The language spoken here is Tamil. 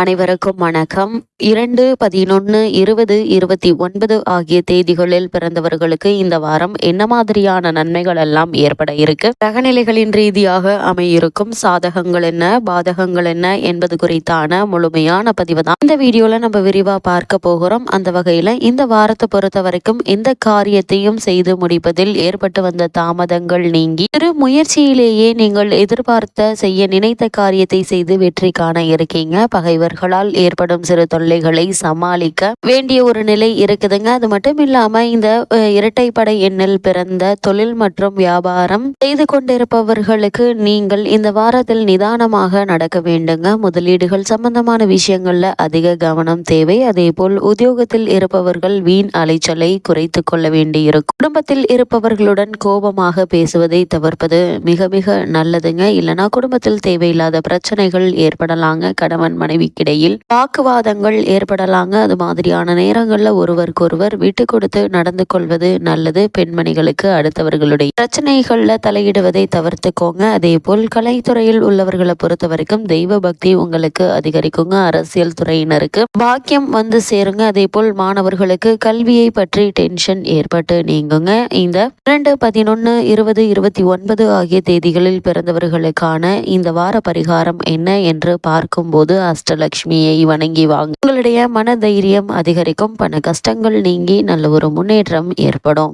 அனைவருக்கும் வணக்கம். 2, 11, 20, 29 ஆகிய தேதிகளில் பிறந்தவர்களுக்கு இந்த வாரம் என்ன மாதிரியான நன்மைகள் எல்லாம் ஏற்பட இருக்கு, கிரகநிலைகளின் ரீதியாக அமையிருக்கும் சாதகங்கள் என்ன, பாதகங்கள் என்ன என்பது குறித்தான முழுமையான பதிவு தான் இந்த வீடியோல நம்ம விரிவா பார்க்க போகிறோம். அந்த வகையில இந்த வாரத்தை பொறுத்த வரைக்கும் எந்த காரியத்தையும் செய்து முடிப்பதில் ஏற்பட்டு வந்த தாமதங்கள் நீங்கி சிறு முயற்சியிலேயே நீங்கள் எதிர்பார்த்த செய்ய நினைத்த காரியத்தை செய்து வெற்றி காண இருக்கீங்க. பகைவர்களால் ஏற்படும் சிறு தொல்லைகளை சமாளிக்க வேண்டிய ஒரு நிலை இருக்குதுங்க. அது மட்டும் இல்லாம இந்த இரட்டைப்படை எண்ணில் பிறந்த தொழில் மற்றும் வியாபாரம் செய்து கொண்டிருப்பவர்களுக்கு நீங்கள் இந்த வாரத்தில் நிதானமாக நடக்க வேண்டுங்க. முதலீடுகள் சம்பந்தமான விஷயங்கள்ல அதிக கவனம் தேவை. அதே போல் உத்தியோகத்தில் இருப்பவர்கள் வீண் அலைச்சலை குறைத்து கொள்ள வேண்டியிருக்கும். குடும்பத்தில் இருப்பவர்களுடன் கோபமாக பேசுவதை தவிர்ப்பது மிக மிக நல்லதுங்க. இல்லைன்னா குடும்பத்தில் தேவையில்லாத பிரச்சனைகள் ஏற்படலாங்க. கணவன் மனைவிக்கிடையில் வாக்குவாதங்கள் ஏற்படலாங்க. அது மாதிரியான நேரங்கள்ல ஒருவருக்கொருவர் விட்டு கொடுத்து நடந்து கொள்வது நல்லது. பெண்மணிகளுக்கு அடுத்தவர்களுடைய பிரச்சனைகள்ல தலையிடுவதை தவிர்த்துக்கோங்க. அதே போல் கலைத்துறையில் உள்ளவர்களை பொறுத்த வரைக்கும் தெய்வ பக்தி உங்களுக்கு அதிகரிக்குங்க. அரசியல் துறையினருக்கு பாக்கியம் வந்து சேருங்க. அதே போல் மாணவர்களுக்கு கல்வியை பற்றி டென்ஷன் ஏற்பட்டு நீங்குங்க. இந்த 2, 11, 20, 29 ஆகிய தேதிகளில் பிறந்தவர்களுக்கான இந்த வார பரிகாரம் என்ன என்று பார்க்கும்போது அஷ்டலட்சுமியை வணங்கி வாங்க. உங்களுடைய மன தைரியம் அதிகரிக்கும். பண கஷ்டங்கள் நீங்கி நல்ல ஒரு முன்னேற்றம் ஏற்படும்.